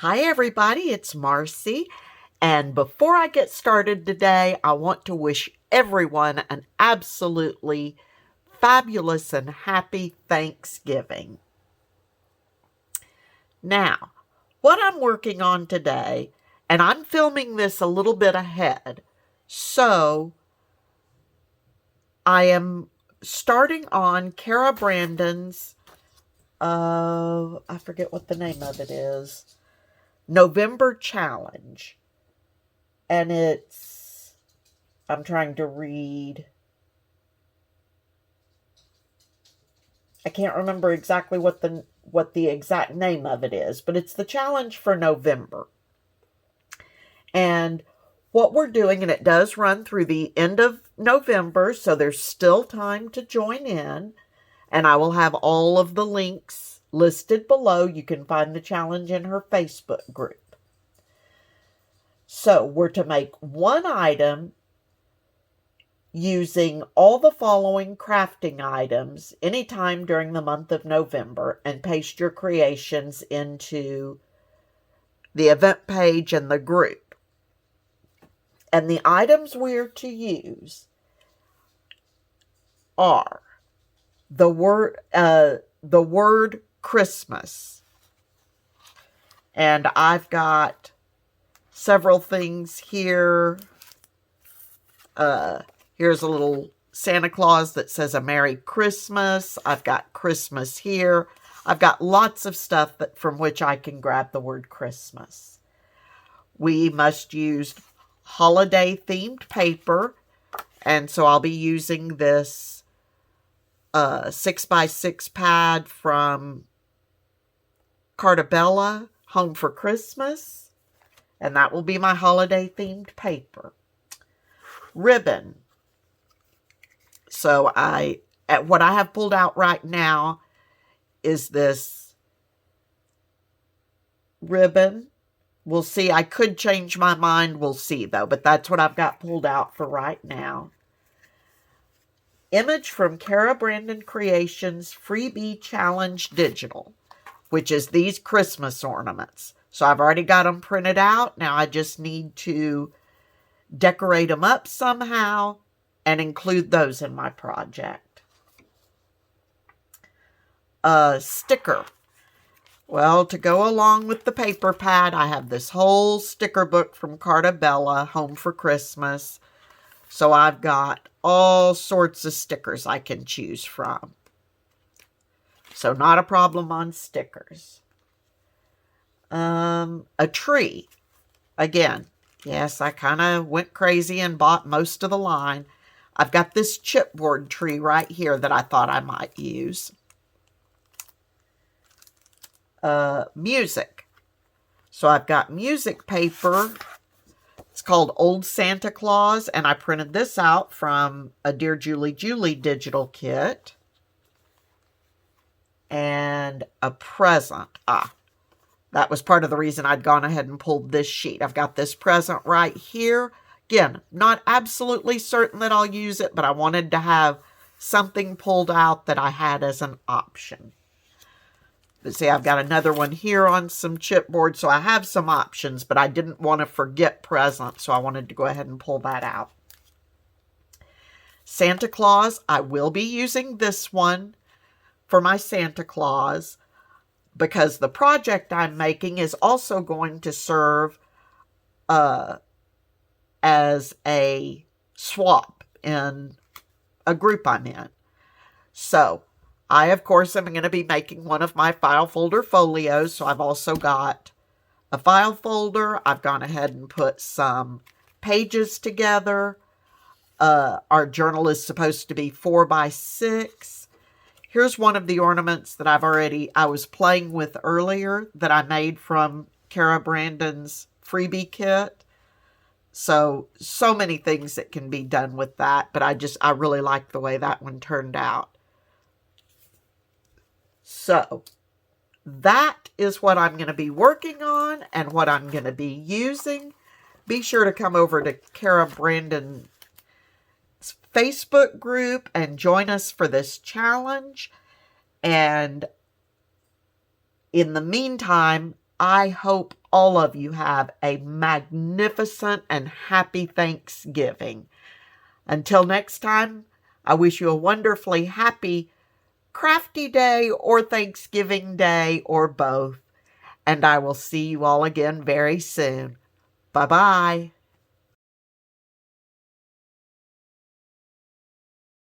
Hi everybody, it's Marcy, and before I get started today, I want to wish everyone an absolutely fabulous and happy Thanksgiving. Now, what I'm working on today, and I'm filming this a little bit ahead, so I am starting on Cara Brandon's, I forget what the name of it is, November Challenge. And I'm trying to read. I can't remember exactly what the exact name of it is, but it's the challenge for November. And what we're doing, and it does run through the end of November, so there's still time to join in. And I will have all of the links listed below. You can find the challenge in her Facebook group. So we're to make one item using all the following crafting items anytime during the month of November, and paste your creations into the event page and the group. And the items we're to use are the word Christmas. And I've got several things here. Here's a little Santa Claus that says a Merry Christmas. I've got Christmas here. I've got lots of stuff from which I can grab the word Christmas. We must use holiday-themed paper, and so I'll be using this 6x6 pad from Cara, Home for Christmas, and that will be my holiday-themed paper. Ribbon. So what I have pulled out right now is this ribbon. We'll see. I could change my mind. We'll see, though. But that's what I've got pulled out for right now. Image from Cara Brandon Creations Freebie Challenge Digital, which is these Christmas ornaments. So I've already got them printed out. Now I just need to decorate them up somehow and include those in my project. A sticker. Well, to go along with the paper pad, I have this whole sticker book from Cara, Home for Christmas. So I've got all sorts of stickers I can choose from. So not a problem on stickers. A tree. Again, yes, I kind of went crazy and bought most of the line. I've got this chipboard tree right here that I thought I might use. Music. So I've got music paper. It's called Old Santa Claus, and I printed this out from a Dear Julie digital kit. And a present. That was part of the reason I'd gone ahead and pulled this sheet. I've got this present right here. Again, not absolutely certain that I'll use it, but I wanted to have something pulled out that I had as an option. But see, I've got another one here on some chipboard, so I have some options, but I didn't want to forget present, so I wanted to go ahead and pull that out. Santa Claus, I will be using this one for my Santa Claus, because the project I'm making is also going to serve as a swap in a group I'm in. So I, of course, am going to be making one of my file folder folios. So I've also got a file folder. I've gone ahead and put some pages together. Our journal is supposed to be 4x6. Here's one of the ornaments that I was playing with earlier that I made from Cara Brandon's freebie kit. So many things that can be done with that, but I really like the way that one turned out. So that is what I'm going to be working on and what I'm going to be using. Be sure to come over to Cara Brandon's Facebook group and join us for this challenge. And in the meantime, I hope all of you have a magnificent and happy Thanksgiving. Until next time, I wish you a wonderfully happy Crafty Day or Thanksgiving Day or both. And I will see you all again very soon. Bye-bye.